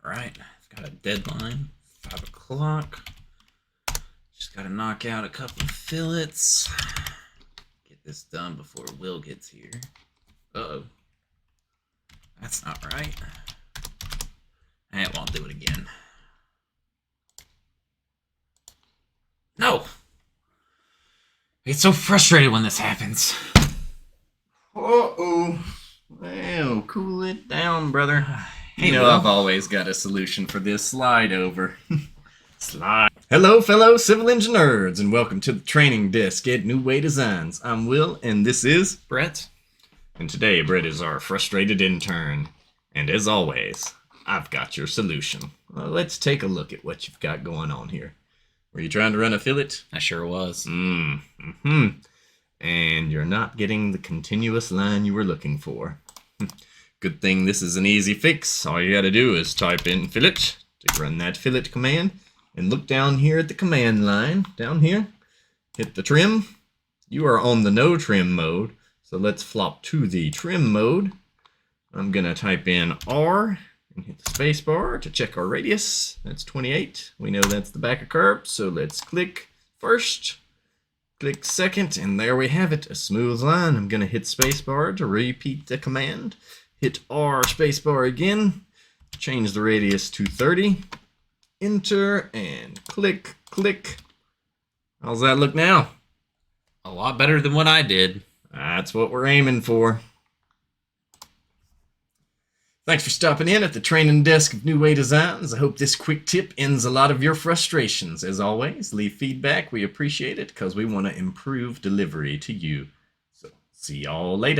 Alright, I've got a deadline, 5 o'clock. Just gotta knock out a couple of fillets. Get this done before Will gets here. Uh-oh. That's not right. I won't do it again. No! I get so frustrated when this happens. Uh-oh. Well, cool it down, brother. Hey, you know, Will. I've always got a solution for this. Slide over. Slide. Hello, fellow civil engineers, and welcome to the training desk at New Way Designs. I'm Will, and this is Brett. And today, Brett is our frustrated intern. And as always, I've got your solution. Well, let's take a look at what you've got going on here. Were you trying to run a fillet? I sure was. And you're not getting the continuous line you were looking for. Good thing this is an easy fix. All you gotta do is type in fillet to run that fillet command and look down here at the command line. Down here, hit the trim. You are on the no trim mode, so let's flop to the trim mode. I'm gonna type in R and hit the space bar to check our radius. That's 28. We know that's the back of curve, so let's click first. Click second, and there we have it, a smooth line. I'm gonna hit spacebar to repeat the command. Hit R spacebar again, change the radius to 30, enter, and click, click. How's that look now? A lot better than what I did. That's what we're aiming for. Thanks for stopping in at the training desk of New Way Designs. I hope this quick tip ends a lot of your frustrations. As always, leave feedback. We appreciate it because we want to improve delivery to you. So, see y'all later.